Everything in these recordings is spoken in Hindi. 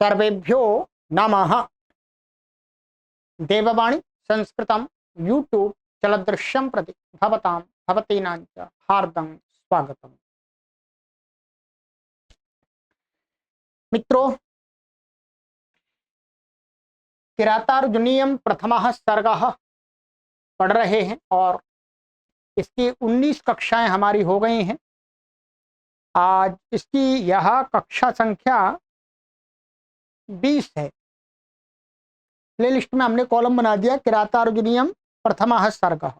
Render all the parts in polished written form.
सर्वेभ्यो नमः। देववाणी संस्कृतं यूट्यूब चलदृश्यं प्रति भवतीनां च हार्दं स्वागतम्। मित्रों, किरातार्जुनीयम प्रथमः सर्गः पढ़ रहे हैं और इसकी 19 कक्षाएं हमारी हो गई हैं। आज इसकी यह कक्षा संख्या 20 है। प्लेलिस्ट में हमने कॉलम बना दिया किरातार्जुनीयम प्रथमः सर्गः,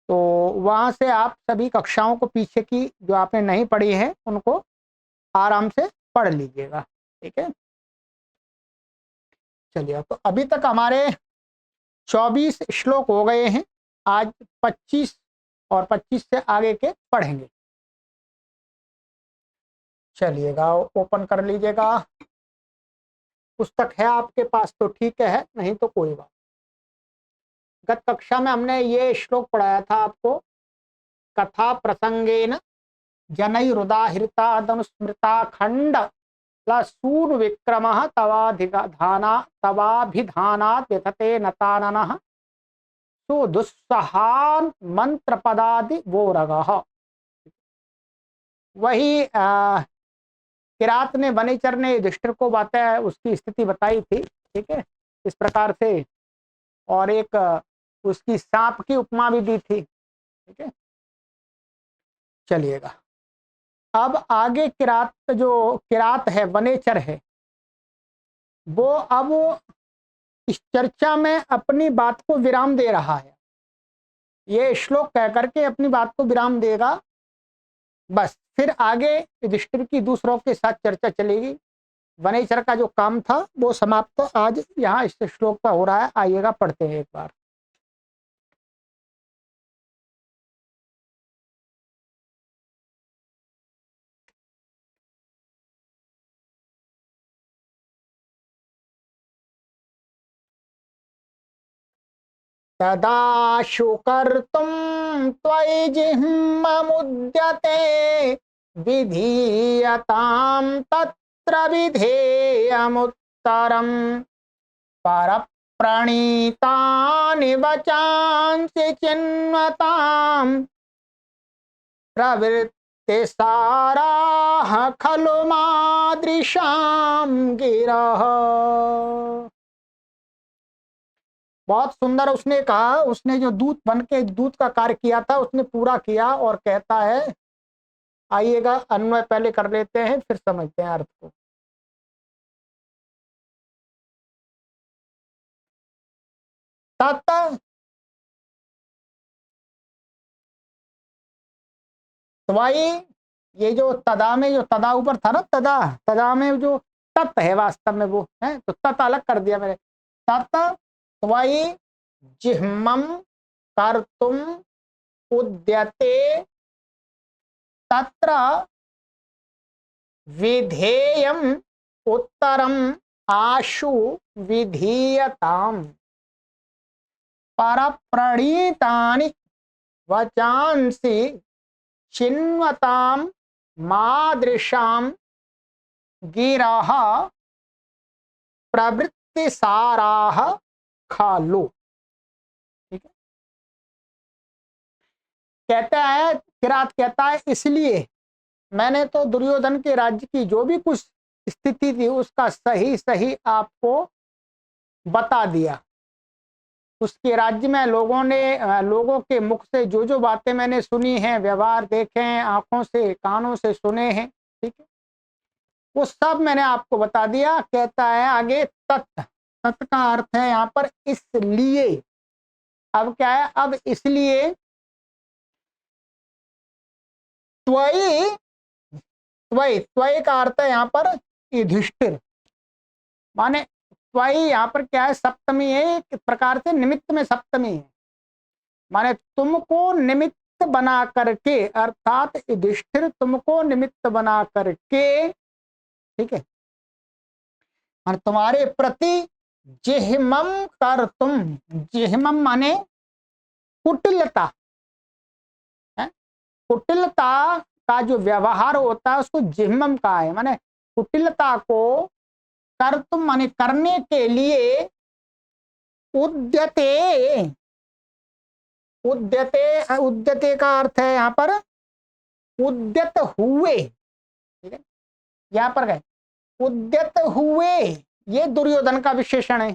तो वहां से आप सभी कक्षाओं को पीछे की जो आपने नहीं पढ़ी है उनको आराम से पढ़ लीजिएगा। ठीक है, चलिए। तो अभी तक हमारे 24 श्लोक हो गए हैं। आज 25 और 25 से आगे के पढ़ेंगे। चलिएगा, ओपन कर लीजिएगा। पुस्तक है आपके पास तो ठीक है, नहीं तो कोई बात। गत कक्षा में हमने ये श्लोक पढ़ाया था आपको। कथा प्रसंगेन जनैरुदाहृतादनुस्मृता खंड सूर विक्रम तवाभिधानात् व्यथते नताननः सुदुस्सहान मंत्र पदादि वोरगः। वही किरात ने वनेचर ने युधिष्ठिर को बताया, उसकी स्थिति बताई थी। ठीक है, इस प्रकार से, और एक उसकी सांप की उपमा भी दी थी। ठीक है, चलिएगा। अब आगे किरात है, वनेचर है, वो अब इस चर्चा में अपनी बात को विराम दे रहा है। ये श्लोक कह करके अपनी बात को विराम देगा, बस। फिर आगे युधिष्ठिर की दूसरों के साथ चर्चा चलेगी। वनेचर का जो काम था वो समाप्त आज यहाँ इस श्लोक पर हो रहा है। आइएगा, पढ़ते हैं एक बार। तदाशु कर्तुं त्वयि जिह्ममुद्यते विधीयतां तत्र विधेयमुत्तरम् परप्रणीतानि वचांसि चिन्वतां प्रवृत्तिसाराः खलु मादृशां गिरः। बहुत सुंदर उसने कहा। उसने जो दूत बन के दूत का कार्य किया था उसने पूरा किया, और कहता है, आइएगा अन्वय पहले कर लेते हैं फिर समझते हैं अर्थ को। तत् त्वयि, ये जो तदा में, जो तदा ऊपर था ना, तदा में जो तत् है वास्तव में वो है, तो तत् अलग कर दिया मैंने। तत् त्वयि जिह्मं कर्तुम उद्यते तत्र विधेयम उत्तरम आशु विधीयताम परप्रणीतानि वचांसि चिन्वतां मादृशां गिरः प्रवृत्तिसाराः खलु। ठीक है, कहता है, किरात कहता है, इसलिए मैंने तो दुर्योधन के राज्य की जो भी कुछ स्थिति थी उसका सही सही आपको बता दिया। उसके राज्य में लोगों के मुख से जो जो बातें मैंने सुनी हैं, व्यवहार देखे हैं, आंखों से कानों से सुने हैं, ठीक है, वो सब मैंने आपको बता दिया। कहता है आगे, तत् का अर्थ है यहाँ पर इसलिए। अब क्या है, अब इसलिए त्वयि का अर्थ है यहाँ पर युधिष्ठिर, माने त्वयि यहाँ पर क्या है, सप्तमी है, एक प्रकार से निमित्त में सप्तमी है, माने तुमको निमित्त बना करके, अर्थात युधिष्ठिर तुमको निमित्त बना करके, ठीक है, और तुम्हारे प्रति जिह्मम कर तुम, जिह्मम माने कुटिलता है, कुटिलता का जो व्यवहार होता है उसको जिह्मम का है, माने कुटिलता को कर्तुम माने करने के लिए, उद्यते, उद्यते, उद्यते का अर्थ है यहां पर उद्यत हुए, ठीक है, यहां पर गए उद्यत हुए, ये दुर्योधन का विशेषण है।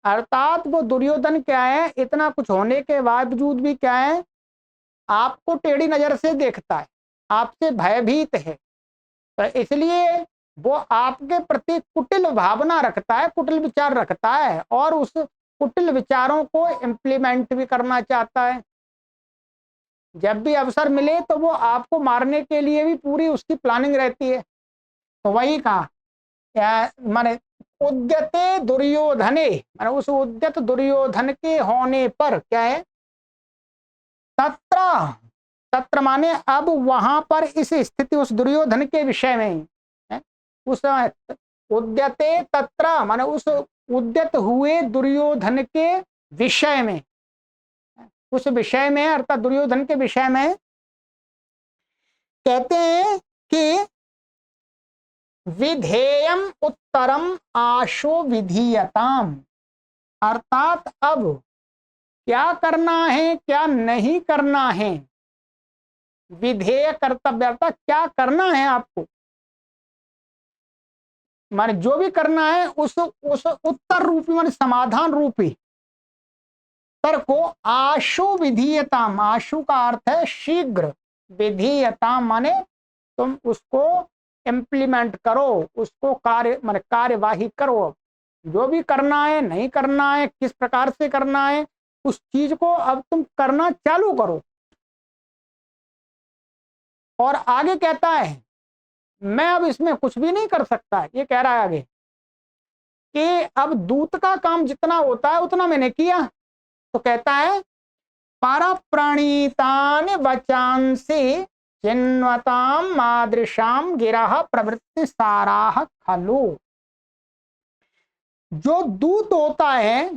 अर्थात वो दुर्योधन क्या है, इतना कुछ होने के बावजूद भी क्या है, आपको टेढ़ी नजर से देखता है, आपसे भयभीत है, तो इसलिए वो आपके प्रति कुटिल भावना रखता है, कुटिल विचार रखता है, और उस कुटिल विचारों को इम्प्लीमेंट भी करना चाहता है। जब भी अवसर मिले तो वो आपको मारने के लिए भी पूरी उसकी प्लानिंग रहती है। तो वही कहा माने उद्यते दुर्योधने, माने उस उद्यत दुर्योधन के होने पर क्या है, तत्र, तत्र माने अब वहां पर इस स्थिति, उस दुर्योधन के विषय में है? उस उद्यते तत्र माने उस उद्यत हुए दुर्योधन के विषय में, उस विषय में अर्थात दुर्योधन के विषय में कहते हैं कि विधेयम उत्तरम आशो विधीयताम, अर्थात अब क्या करना है क्या नहीं करना है, विधेय कर्तव्य अर्थात क्या करना है आपको, माने जो भी करना है उस उत्तर रूपी माने समाधान रूपी उत्तर को आशु विधीयताम, आशु का अर्थ है शीघ्र, विधीयताम माने तुम उसको इम्प्लीमेंट करो, उसको कार्य माने कार्यवाही करो, जो भी करना है नहीं करना है, किस प्रकार से करना है, उस चीज को अब तुम करना चालू करो। और आगे कहता है मैं अब इसमें कुछ भी नहीं कर सकता, ये कह रहा है आगे कि अब दूत का काम जितना होता है उतना मैंने किया। तो कहता है पर प्रणीतान वचांसि चिन्वताम मादृशाम गिरह प्रवृत्ति साराह खलु, जो दूत होता है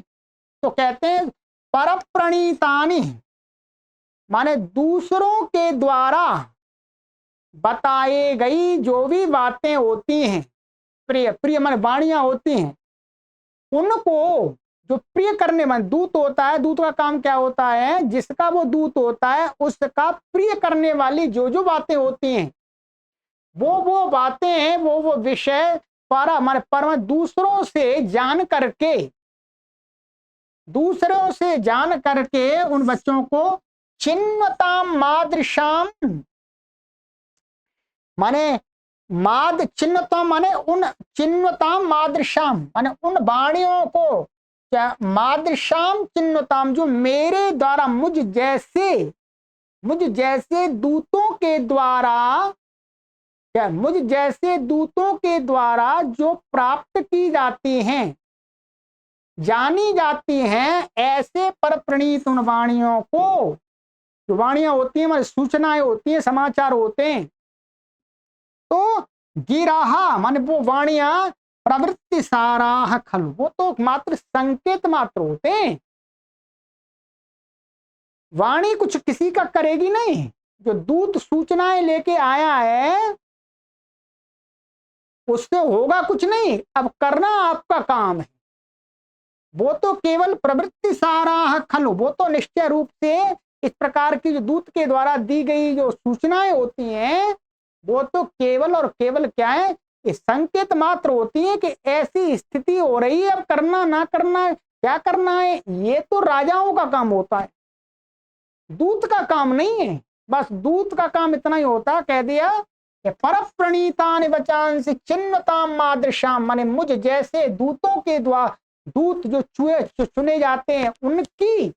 तो कहते हैं पर प्रणीतानि माने दूसरों के द्वारा बताए गई जो भी बातें होती हैं, प्रिय प्रिय माने वाणियां होती हैं, उनको जो प्रिय करने वाला दूत होता है, दूत का काम क्या होता है, जिसका वो दूत होता है उसका प्रिय करने वाली जो जो बातें होती हैं, वो बातें हैं, वो विषय पर हमारे पर दूसरों से जान करके, दूसरों से जान करके उन बच्चों को चिन्वताम मादृशाम माने माद चिन्वताम माने उन चिन्वताम मादृशाम माने उन वाणियों को, क्या मादृशाम चिन्वताम जो मेरे द्वारा मुझ जैसे दूतों के द्वारा, क्या मुझ जैसे दूतों के द्वारा जो प्राप्त की जाती हैं, जानी जाती हैं, ऐसे पर प्रणीत उन वाणियों को, जो वाणियां होती हैं हमारी सूचनाएं होती हैं, समाचार होते हैं, तो गिराहा माने वो वाणियां प्रवृत्ति साराह खलु, वो तो मात्र संकेत मात्र होते हैं, वाणी कुछ किसी का करेगी नहीं। जो दूत सूचनाएं लेके आया है उससे होगा कुछ नहीं, अब करना आपका काम है, वो तो केवल प्रवृत्ति साराह खलु, वो तो निश्चय रूप से इस प्रकार की जो दूत के द्वारा दी गई जो सूचनाएं होती हैं वो तो केवल और केवल क्या है, इस संकेत मात्र होती है कि ऐसी स्थिति हो रही है, अब करना ना करना क्या करना है, ये तो राजाओं का काम होता है, दूत का काम नहीं है। बस दूत का काम इतना ही होता, कह दिया कि पर प्रणीतानि वचांसि चिन्वताम मादृशाम माने मुझ जैसे दूतों के द्वारा, दूत जो चुने जाते हैं उनकी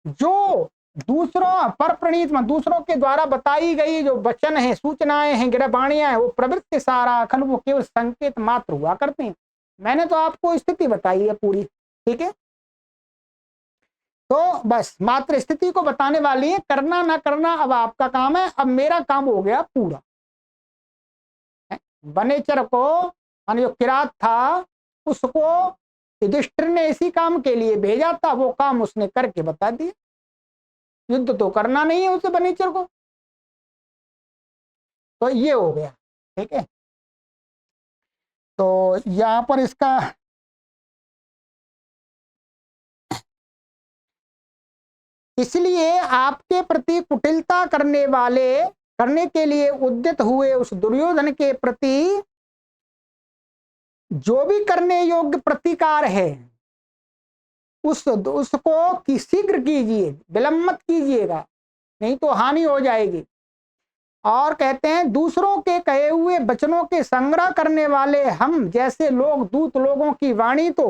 जो दूसरों पर प्रणीत दूसरों के द्वारा बताई गई जो वचन है, सूचनाएं हैं, गिरबाणियां हैं, वो प्रवृत्ति सारा अखंड वो केवल संकेत मात्र हुआ करते हैं। मैंने तो आपको स्थिति बताई है पूरी, ठीक है, तो बस मात्र स्थिति को बताने वाली है, करना ना करना अब आपका काम है, अब मेरा काम हो गया पूरा। वनेचर को माने जो किरात था उसको युधिष्ठिर ने इसी काम के लिए भेजा था, वो काम उसने करके बता दिया, युद्ध तो करना नहीं है उसे वनेचर को, तो ये हो गया, ठीक है। तो यहाँ पर इसका इसलिए आपके प्रति कुटिलता करने के लिए उद्यत हुए उस दुर्योधन के प्रति जो भी करने योग्य प्रतिकार है उसको शीघ्र कीजिए, विलंब मत कीजिएगा, नहीं तो हानि हो जाएगी। और कहते हैं दूसरों के कहे हुए वचनों के संग्रह करने वाले हम जैसे लोग दूत लोगों की वाणी तो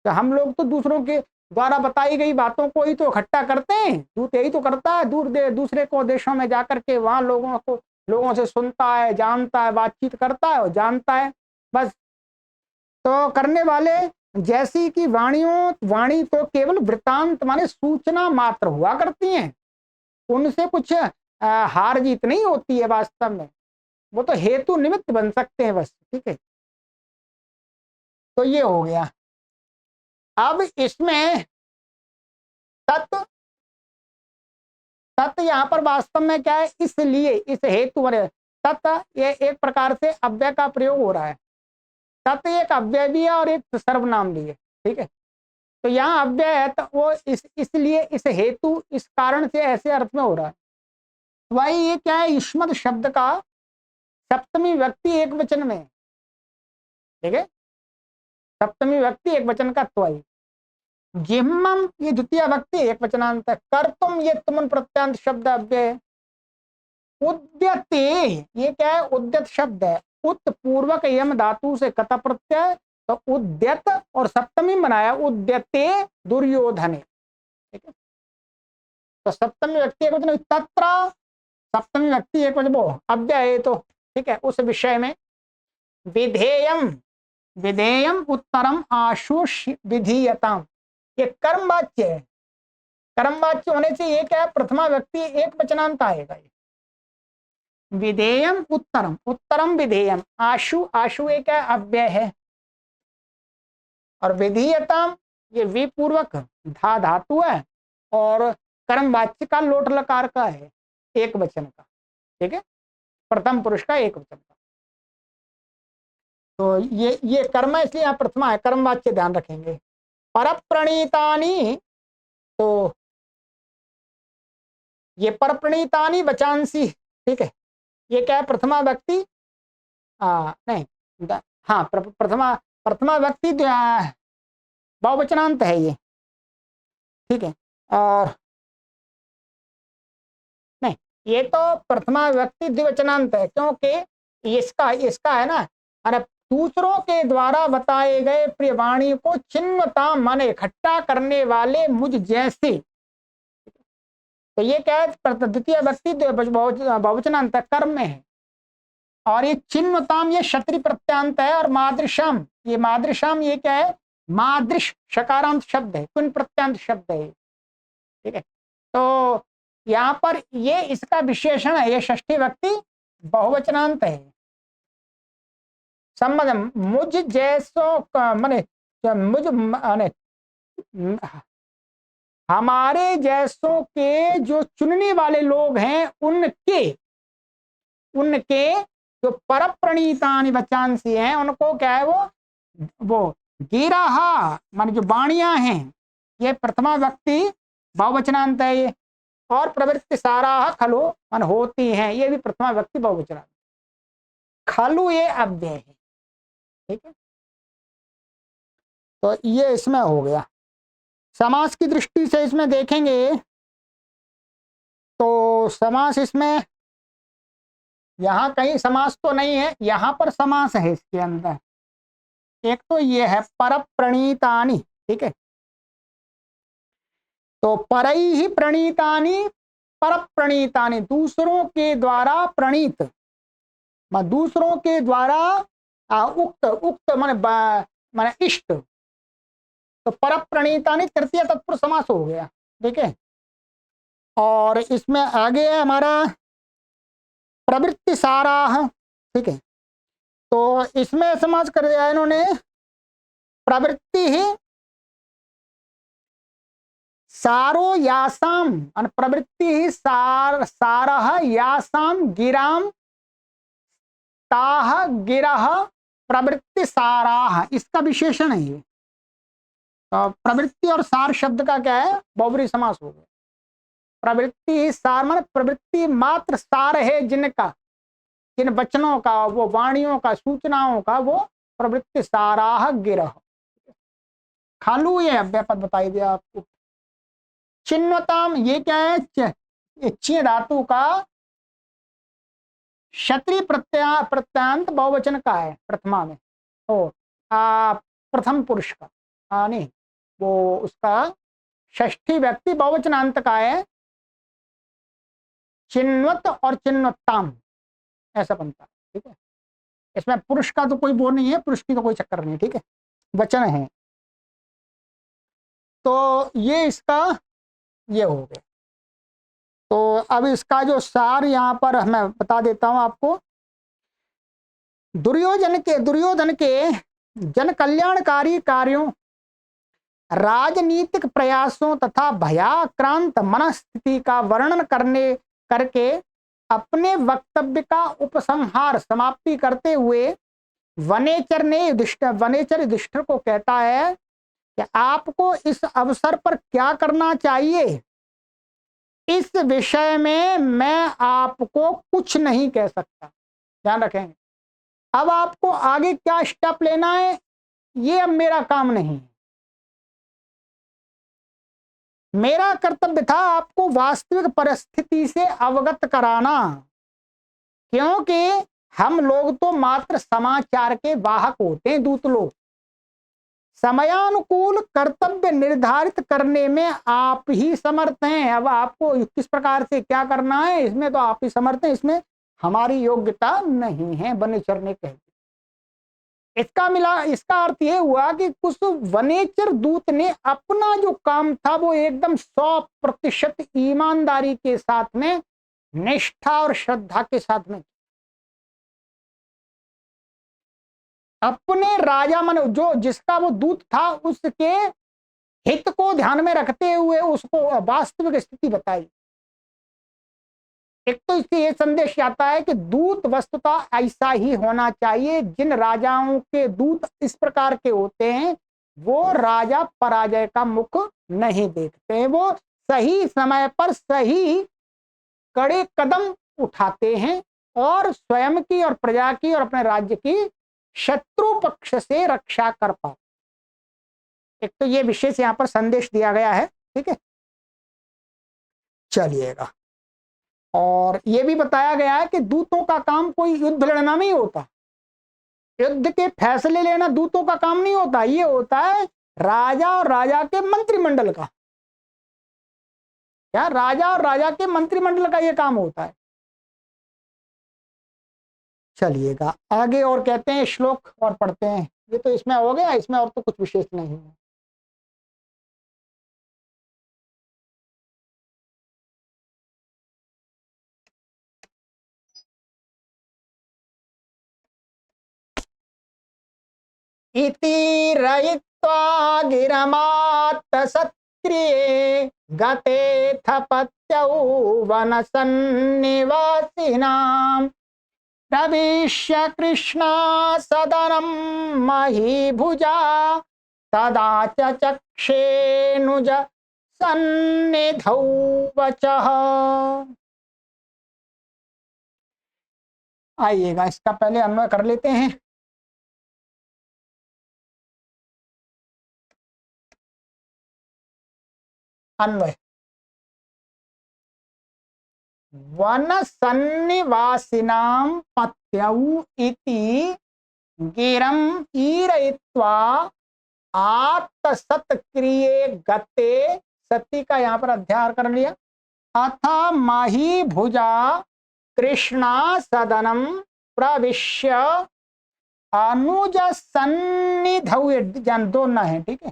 हम लोग तो दूसरों के द्वारा बताई गई बातों को ही तो इकट्ठा करते हैं, दूत यही तो करता है, दूसरे को देशों में जाकर के वहां लोगों से सुनता है, जानता है, बातचीत करता है और जानता है बस। तो करने वाले जैसी कि वाणी तो केवल वृतांत माने सूचना मात्र हुआ करती हैं, उनसे कुछ हार जीत नहीं होती है वास्तव में, वो तो हेतु निमित्त बन सकते हैं बस। ठीक है, तो ये हो गया। अब इसमें तत् यहाँ पर वास्तव में क्या है, इसलिए इस हेतु तत् ये एक प्रकार से अव्यय का प्रयोग हो रहा है। तत् एक अव्यय भी है और एक सर्वनाम भी है। ठीक है, तो यहाँ अव्यय है तो वो इसलिए इस हेतु इस कारण से ऐसे अर्थ में हो रहा है। वही ये क्या है, युष्मत् शब्द का सप्तमी व्यक्ति एक वचन में। ठीक है, सप्तमी व्यक्ति एक वचन का त्वयी। जिह्मम ये द्वितीय व्यक्ति एक वचनांत है। कर्तुम ये तुमन प्रत्यांत शब्द अव्यय। उद्यते ये क्या है, उद्यत शब्द है। उत पूर्वक यम धातु से कत प्रत्यय, तो उद्यत और सप्तमी बनाया उद्यते दुर्योधने। ठीक है, तो सप्तमी व्यक्ति एक वचन, तत्र सप्तमी व्यक्ति एक वचन, वो अव्यय तो ठीक है। उस विषय में विधेयम उत्तरम आशु विधीयताम, ये कर्म वाच्य है। कर्म वाच्य होने से ये क्या है, प्रथमा व्यक्ति एक वचनांत आएगा। विधेयम उत्तरम विधेयम, आशु एक है अव्यय है, और विधीयताम ये विपूर्वक धातु है और कर्म वाच्य का लोट लकार का है, एक वचन का। ठीक है, प्रथम पुरुष का एक वचन का। तो ये कर्म है, इसलिए यहाँ प्रथमा है, कर्म वाच्य ध्यान रखेंगे। परप्रणीतानि, तो ये परप्रणीतानि वचांसी। ठीक है, ये क्या है, प्रथमा व्यक्ति नहीं हाँ प्रथमा व्यक्ति बहुवचनांत है ये। ठीक है, और नहीं ये तो प्रथमा व्यक्ति द्विवचनांत है, क्योंकि इसका है ना, अरे दूसरों के द्वारा बताए गए प्रियवाणी को चिन्हता माने इकट्ठा करने वाले मुझ जैसे। तो ये क्या है, द्वितीय व्यक्ति बहुवचनांत कर्म में है। और ये चिन्हताम ये क्षत्रि प्रत्यांत है। और मादृशम ये क्या है, मादृश शकारांत शब्द है, कुन प्रत्यांत शब्द है। ठीक है, तो यहाँ पर ये इसका विशेषण है, ये षष्ठी व्यक्ति बहुवचनांत है। संबंध मुझ जैसों माने मुझ माने हमारे जैसों के जो चुनने वाले लोग हैं उनके जो परप्रणीतानि वचांसी हैं, उनको क्या है, वो गिराहा माने जो वाणियां हैं, ये प्रथमा व्यक्ति बहुवचनांत है ये। और प्रवृत्ति सारा खलु मन होती हैं, ये भी प्रथमा व्यक्ति बहुवचनांत। खलु ये अव्यय है। ठीक है, तो ये इसमें हो गया। समास की दृष्टि से इसमें देखेंगे तो समास इसमें यहाँ कहीं समास तो नहीं है, यहाँ पर समास है इसके अंदर। एक तो ये है परप्रणीतानि। ठीक है, तो परई ही प्रणीतानि परप्रणीतानि, दूसरों के द्वारा प्रणीत, दूसरों के द्वारा उक्त माने इष्ट। तो परप्रणीतानि तृतीय तत्पुरुष समास हो गया। ठीक है, और इसमें आगे है हमारा प्रवृत्ति सारा। ठीक है, तो इसमें समास कर दिया इन्होंने, प्रवृत्ति ही सारो यासाम, प्रवृत्ति ही सारह यासाम गिराम ताह गिरह प्रवृत्ति साराह, इसका विशेषण है ये। तो प्रवृत्ति और सार शब्द का क्या है, बहुब्रीहि समास हो गया। प्रवृत्ति सार माने प्रवृत्ति मात्र सार है जिनका, जिन वचनों का, वो वाणियों का, सूचनाओं का, वो प्रवृत्ति साराह गिरह। खालू ये अव्यापद बताई दिया आपको। चिन्वताम ये क्या है, ची धातु का क्षत्रिय प्रत्यांत बहुवचन का है प्रथमा में, ओ प्रथम पुरुष का, नहीं वो उसका षष्ठी व्यक्ति बहुवचनांत का है। चिन्वत और चिन्वताम ऐसा बनता है, ठीक है। इसमें पुरुष का तो कोई वो नहीं है, पुरुष की तो कोई चक्कर नहीं, ठीक है, वचन है। तो ये इसका ये हो गया। तो अब इसका जो सार यहाँ पर मैं बता देता हूं आपको। दुर्योधन के जन कल्याणकारी कार्यों, राजनीतिक प्रयासों तथा भयाक्रांत मनस्थिति का वर्णन करके अपने वक्तव्य का उपसंहार समाप्ति करते हुए वनेचर युधिष्ठिर को कहता है कि आपको इस अवसर पर क्या करना चाहिए, इस विषय में मैं आपको कुछ नहीं कह सकता, ध्यान रखेंगे। अब आपको आगे क्या स्टेप लेना है ये अब मेरा काम नहीं है। मेरा कर्तव्य था आपको वास्तविक परिस्थिति से अवगत कराना, क्योंकि हम लोग तो मात्र समाचार के वाहक होते हैं, दूत लोग। समयानुकूल कर्तव्य निर्धारित करने में आप ही समर्थ हैं। अब आपको किस प्रकार से क्या करना है इसमें तो आप ही समर्थ हैं, इसमें हमारी योग्यता नहीं है, वनेचर ने कह दिया। इसका अर्थ यह हुआ कि कुछ वनेचर दूत ने अपना जो काम था वो एकदम 100% ईमानदारी के साथ में, निष्ठा और श्रद्धा के साथ में, अपने राजा मन जो जिसका वो दूत था उसके हित को ध्यान में रखते हुए उसको वास्तविक स्थिति बताई। एक तो इससे ये संदेश आता है कि दूत वस्तुतः ऐसा ही होना चाहिए। जिन राजाओं के दूत इस प्रकार के होते हैं वो राजा पराजय का मुख नहीं देखते हैं, वो सही समय पर सही कड़े कदम उठाते हैं और स्वयं की और प्रजा की और अपने राज्य की शत्रु पक्ष से रक्षा कर पाते। एक तो ये विशेष यहाँ पर संदेश दिया गया है, ठीक है। चलिएगा, और ये भी बताया गया है कि दूतों का काम कोई युद्ध लड़ना नहीं होता, युद्ध के फैसले लेना दूतों का काम नहीं होता, ये होता है राजा और राजा के मंत्रिमंडल का। क्या राजा और राजा के मंत्रिमंडल का ये काम होता है। चलिएगा आगे और कहते हैं, श्लोक और पढ़ते हैं। ये तो इसमें हो गया, इसमें और तो कुछ विशेष नहीं है। इति रयित्वा गिरमात्त सत्क्रिये गते थपत्यौ वनसन्निवासिनां प्रविश्य कृष्णा सदनं महीभुजा तदा च चक्षेनुज सन्निधौ वचः। आइएगा इसका पहले अन्वय कर लेते हैं। अन्वय, वन सन्निवासिनां पत्यौ इति गिरम ईरयित्वा आत्तसत्क्रिये गते, सती का यहाँ पर अध्याय कर लिया, अथ मही भुजा कृष्णा सदनम प्रविश्य अनुज सन्निधौ, जान दो ना है, ठीक है,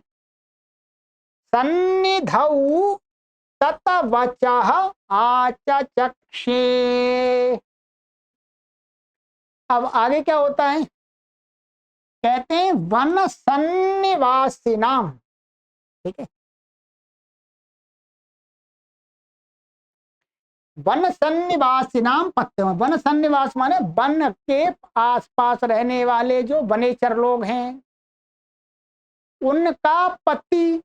सन्निधौ तत वचः आचचक्षे। अब आगे क्या होता है, कहते हैं वन सन्निवासिनाम, ठीक है। वन सन्निवासी नाम पत्यम, वन सन्निवास माने वन के आसपास रहने वाले जो वनेचर लोग हैं उनका पति,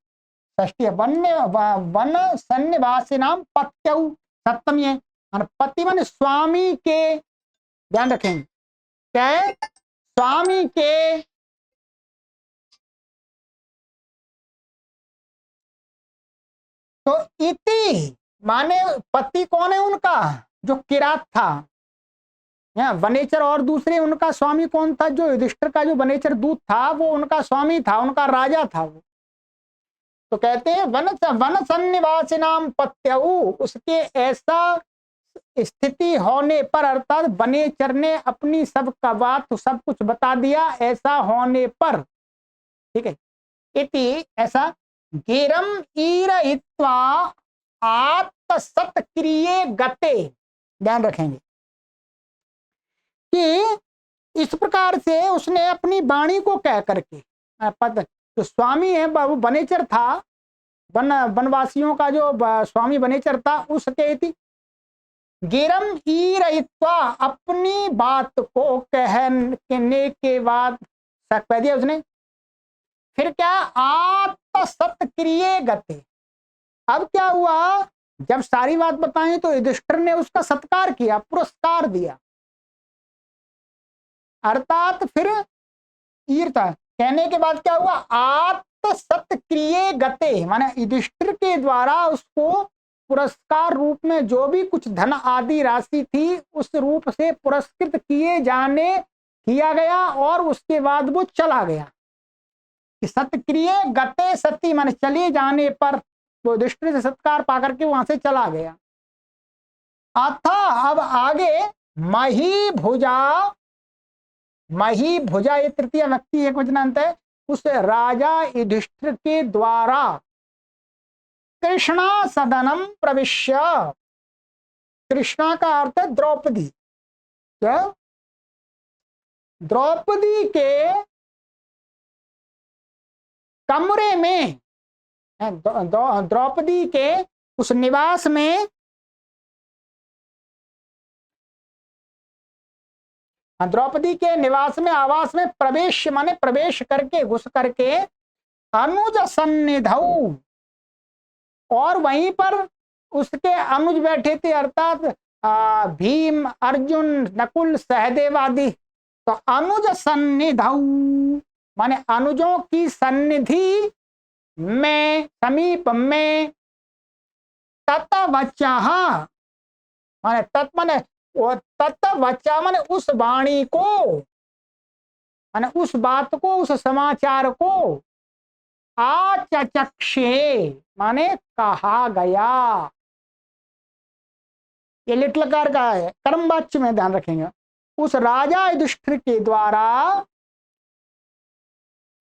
षष्ठी है, वन सन्निवासी नाम पत्यऊ, सप्तमी है, पति माने स्वामी के, ध्यान रखेंगे क्या है, स्वामी के, तो इति माने पति कौन है उनका, जो किरात था, यहाँ वनेचर, और दूसरे उनका स्वामी कौन था, जो युधिष्ठिर का जो वनेचर दूत था वो उनका स्वामी था, उनका राजा था वो। तो कहते हैं वन सन्निवासी नाम पत्यऊ, उसके ऐसा स्थिति होने पर, अर्थात वनेचर ने अपनी सब का बात सब कुछ बता दिया, ऐसा होने पर, ठीक है, इति ऐसा, गिरम ईरयित्वा आत्मसत्क्रिये गते, ध्यान रखेंगे कि इस प्रकार से उसने अपनी वाणी को कह करके, पद जो स्वामी है वो वनेचर था, वनवासियों का जो स्वामी वनेचर था, उसके थी गिरम ईरयित्वा, अपनी बात को कहने के बाद कह दिया उसने, फिर क्या, आत्मसत्क्रिये गते, अब क्या हुआ, जब सारी बात बताई तो युधिष्ठिर ने उसका सत्कार किया, पुरस्कार दिया, अर्थात फिर ईर्ता कहने के बाद क्या हुआ, आत्मसत्क्रिये गते, माने युधिष्ठिर के द्वारा उसको पुरस्कार रूप में जो भी कुछ धन आदि राशि थी उस रूप से पुरस्कृत किया गया, और उसके बाद वो चला गया, कि सत्क्रिये गते सती, माने चले जाने पर वो युधिष्ठिर से सत्कार पाकर के वहां से चला गया। अथा अब आगे मही भुजा, ये तृतीय व्यक्ति एक वचनांत है, उस राजा युधिष्ठिर के द्वारा कृष्णा सदनम प्रविश्य, कृष्णा का अर्थ है द्रौपदी, क्या, द्रौपदी के कमरे में, द्रौपदी के उस निवास में, द्रौपदी के निवास में, आवास में प्रवेश माने प्रवेश करके, घुस करके, अनुज सन्निधौ, और वहीं पर उसके अनुज बैठे थे, अर्थात भीम, अर्जुन, नकुल, सहदेव आदि, तो अनुज सन्निधौ माने अनुजों की सन्निधि में, समीप में, तत्वचा माने तत् माने तत्वचा माने उस वाणी को, माने उस बात को, उस समाचार को, आचक्षे माने कहा गया, ये लिटलकार का है, कर्मवाच्य में ध्यान रखेंगे, उस राजा युधिष्ठिर के द्वारा,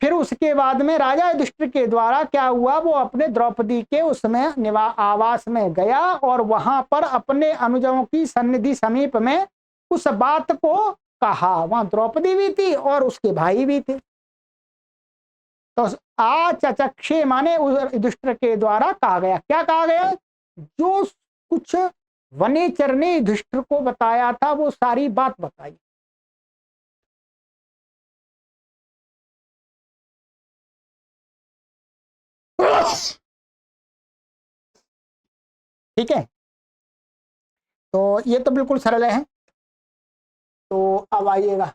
फिर उसके बाद में राजा युधिष्ठिर के द्वारा क्या हुआ, वो अपने द्रौपदी के उसमें आवास में गया, और वहां पर अपने अनुजों की सन्निधि समीप में उस बात को कहा, वहां द्रौपदी भी थी और उसके भाई भी थे, तो आचक्षे माने युधिष्ठिर के द्वारा कहा गया, क्या कहा गया, जो कुछ वनेचर ने युधिष्ठिर को बताया था वो सारी बात बताई। ठीक है, तो ये तो बिल्कुल सरल है। तो अब आइएगा,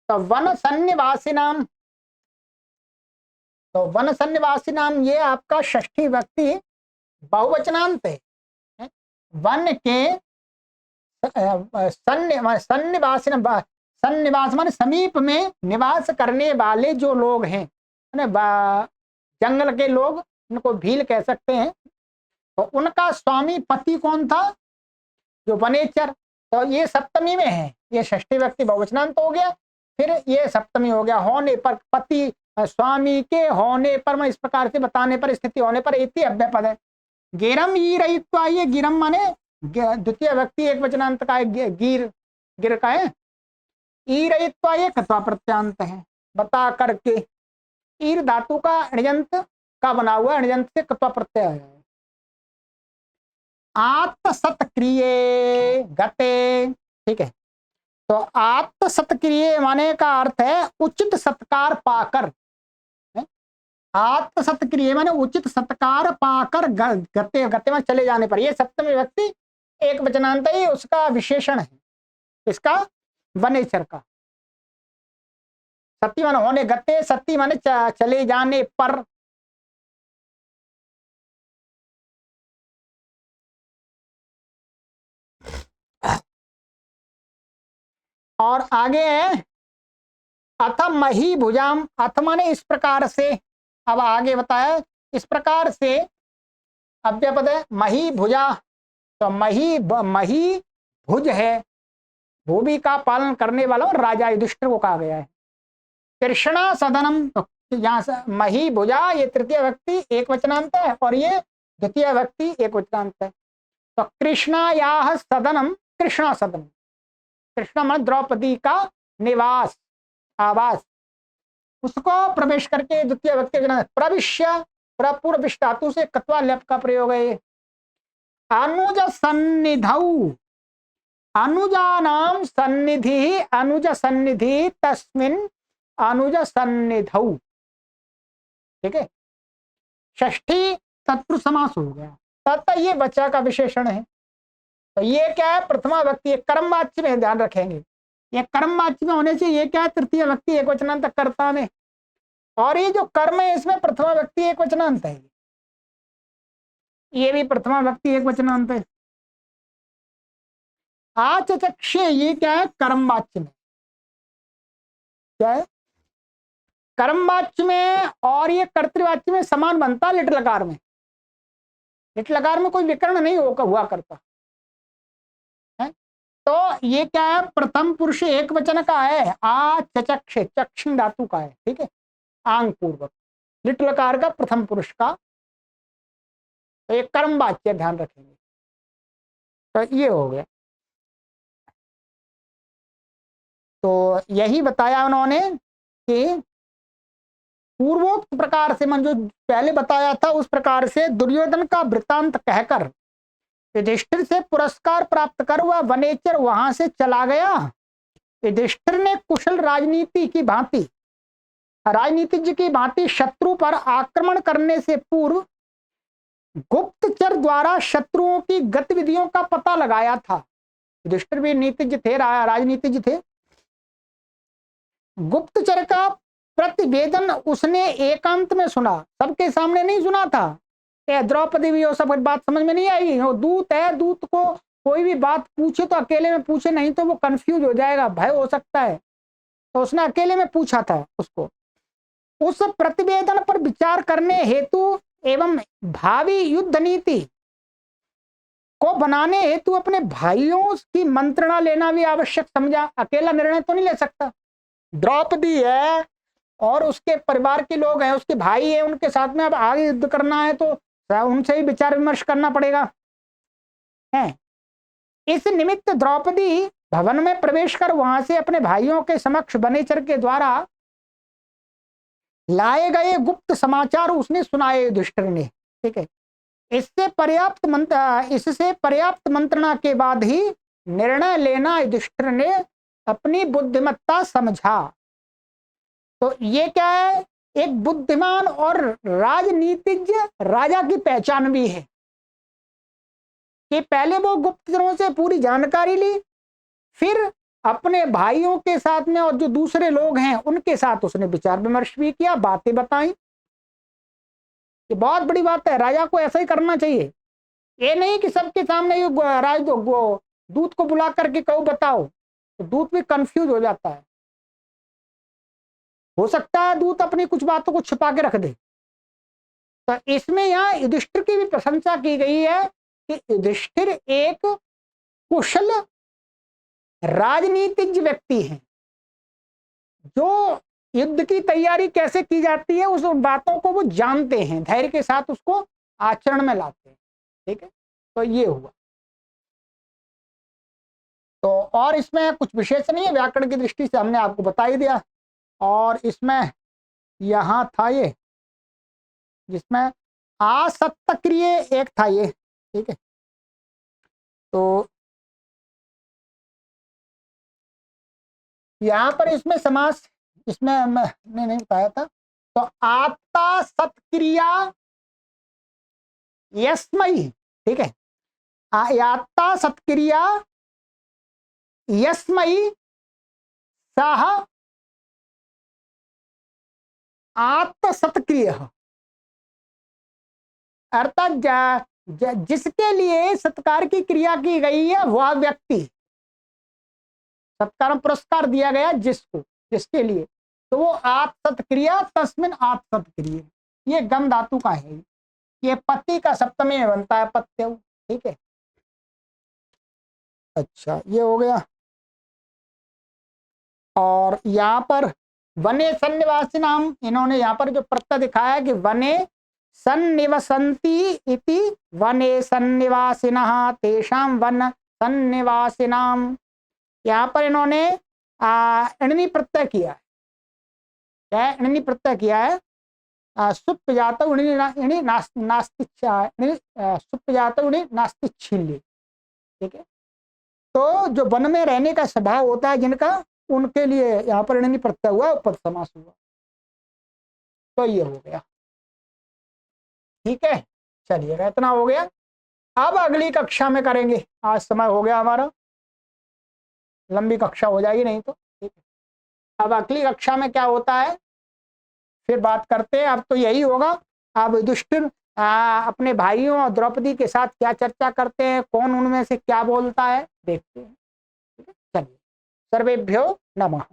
तो वन सन्निवासी नाम, तो वन सन्निवासी नाम ये आपका षष्ठी व्यक्ति बहुवचनांत है, वन के सन्निवासी, सन्निवास माने समीप में निवास करने वाले जो लोग हैं, जंगल के लोग, उनको भील कह सकते हैं, तो उनका स्वामी पति कौन था, जो वनेचर, तो ये सप्तमी में है, ये षष्ठी व्यक्ति बहुवचनांत हो गया, फिर ये सप्तमी हो गया, होने पर, पति स्वामी के होने पर, मैं इस प्रकार से बताने पर, स्थिति होने पर, इति अव्यय पद है। गिरम ईरयित्वा, ये गिरम माने द्वितीय व्यक्ति एक वचनांत का है, गिर का है, ईरयित्वा ये कत्वा प्रत्यांत है, बता करके, ईर धातु का अण्यंत का बना हुआ, अण्यंत से कत्वा प्रत्यय है, आत्मसत्क्रिय गते, ठीक है। तो आत्मसत्क्रिय माने का अर्थ है उचित सत्कार पाकर, आत्मसत्क्रिय माने उचित सत्कार पाकर गते, गते में चले जाने पर, ये सप्तमी विभक्ति एक वचनांत ही उसका विशेषण है, इसका वनेचर का। सत्य माने होने, गते सत्य माने चले जाने पर। और आगे है अथ मही भुजाम, अथ माने इस प्रकार से, अब आगे बताया इस प्रकार से अव्यपद है मही भुजा, तो मही मही भुज है, भूमि का पालन करने वाला और राजा युधिष्ठिर को कहा गया है। कृष्णा सदनम, तो यहाँ से मही भुजा ये तृतीय व्यक्ति एक वचनांत है और ये द्वितीय व्यक्ति एक वचनांत है। तो कृष्णा या सदनम, कृष्णा सदन, कृष्णा मन द्रौपदी का निवास आवास, उसको प्रवेश करके द्वितीय व्यक्ति प्रविश्य, पूर्व धातु से कत्वा लेप का प्रयोग है। अनुज सन्निधौ, अनुजानाम सन्निधि, अनुज सन्निधि तस्मिन अनुज सन्निधौ, ठीक है। षष्ठी तत्पुरुष समास हो गया, तत् ये बच्चा का विशेषण है। तो ये क्या है, प्रथमा व्यक्ति कर्म वाच्य में, ध्यान रखेंगे ये कर्म वाच्य में होने से ये क्या है, तृतीय व्यक्ति एक वचनांत कर्ता में, और ये जो कर्म है इसमें प्रथमा व्यक्ति एक वचनांत है, ये भी प्रथमा व्यक्ति एक वचनांत है। आचक्षे ये क्या है, कर्म वाच्य में, क्या है कर्म वाच्य में, और ये कर्तृवाच्य में समान बनता लिट लकार में, लिट लकार में कोई विकर्ण नहीं हुआ करता है। तो ये क्या है, प्रथम पुरुष एक वचन का है, आ चक्षे, चक्षण धातु का है, ठीक है, आंग पूर्वक लिट लकार का प्रथम पुरुष का, तो ये कर्म वाच्य, ध्यान रखेंगे। तो ये हो गया, तो यही बताया उन्होंने कि पूर्वोक्त प्रकार से, मन जो पहले बताया था उस प्रकार से दुर्योधन का वृत्तांत कहकर युधिष्ठिर से पुरस्कार प्राप्त कर वह वनेचर वहां से चला गया। युधिष्ठिर ने कुशल राजनीति की भांति, राजनीतिज्ञ की भांति शत्रु पर आक्रमण करने से पूर्व गुप्तचर द्वारा शत्रुओं की गतिविधियों का पता लगाया था। युधिष्ठिर भी नीतिज्ञ थे, राजनीतिज्ञ थे। गुप्तचर का प्रतिवेदन उसने एकांत में सुना, सबके सामने नहीं सुना था। द्रौपदी भी वो सब बात समझ में नहीं आई, वो दूत है, दूत को कोई भी बात पूछे तो अकेले में पूछे, नहीं तो वो कंफ्यूज हो जाएगा, भय हो सकता है, तो उसने अकेले में पूछा था उसको। उस प्रतिवेदन पर विचार करने हेतु एवं भावी युद्ध नीति को बनाने हेतु अपने भाइयों की मंत्रणा लेना भी आवश्यक समझा। अकेला निर्णय तो नहीं ले सकता, द्रौपदी है और उसके परिवार के लोग हैं, उसके भाई हैं, उनके साथ में अब आगे युद्ध करना है तो उनसे ही विचार विमर्श करना पड़ेगा है। इस निमित्त द्रौपदी भवन में प्रवेश कर वहां से अपने भाइयों के समक्ष वनेचर के द्वारा लाए गए गुप्त समाचार उसने सुनाए युधिष्ठिर ने, ठीक है। इससे पर्याप्त मंत्रणा के बाद ही निर्णय लेना युधिष्ठिर ने अपनी बुद्धिमत्ता समझा। तो ये क्या है, एक बुद्धिमान और राजनीतिज्ञ राजा की पहचान भी है कि पहले वो गुप्तचरों से पूरी जानकारी ली, फिर अपने भाइयों के साथ में और जो दूसरे लोग हैं उनके साथ उसने विचार विमर्श भी किया, बातें बताई। ये बहुत बड़ी बात है, राजा को ऐसा ही करना चाहिए। ये नहीं कि सबके सामने राज दूत को बुला करके कहो बताओ, तो दूत भी कंफ्यूज हो जाता है, हो सकता है दूत अपनी कुछ बातों को छिपा के रख दे। तो इसमें यहाँ युधिष्ठिर की भी प्रशंसा की गई है कि युधिष्ठिर एक कुशल राजनीतिज्ञ व्यक्ति हैं, जो युद्ध की तैयारी कैसे की जाती है उस बातों को वो जानते हैं, धैर्य के साथ उसको आचरण में लाते हैं, ठीक है। तो ये हुआ। तो और इसमें कुछ विशेष नहीं है, व्याकरण की दृष्टि से हमने आपको बता ही दिया। और इसमें यहां था ये, जिसमें आसक्तक्रिय एक था ये, ठीक है। तो यहाँ पर इसमें समास, इसमें मैंने नहीं बताया था। तो आता सत्क्रिया यस्मई, ठीक है, आयाता सत्क्रिया यस्मई सह आत्म सत्क्रिय, अर्थात जिसके लिए सत्कार की क्रिया की गई है वह व्यक्ति, सत्कार पुरस्कार दिया गया जिसको, जिसके लिए, तो वो आत्म सत्क्रिया तस्मिन आत्म सत्क्रिय, ये गम धातु का है, ये पति का सप्तमी में बनता है पत्यु, ठीक है। अच्छा ये हो गया। और यहाँ पर वने सन्निवासी नाम, इन्होंने यहाँ पर जो प्रत्यय दिखाया कि वने सन्निवसन्ति इति वने सन्निवासिनः तेषां वन सन्निवासिनाम, यहाँ पर इन्होंने इणनी प्रत्यय किया है। क्या है? इणनी प्रत्यय किया है। सुप्त जातौ इणि नास्तिच्छिल्य, ठीक है। तो जो वन में रहने का स्वभाव होता है जिनका, उनके लिए यहाँ पर इणनी प्रत्यय हुआ, उपपद समास हुआ। तो ये हो गया, ठीक है। चलिएगा इतना हो गया। अब अगली कक्षा में करेंगे, आज समय हो गया हमारा, लंबी कक्षा हो जाएगी नहीं तो, ठीक है। अब अगली कक्षा में क्या होता है फिर बात करते हैं। अब तो यही होगा, अब युधिष्ठिर अपने भाइयों और द्रौपदी के साथ क्या चर्चा करते हैं, कौन उनमें से क्या बोलता है, देखते हैं। चलिए, सर्वेभ्यो नमः।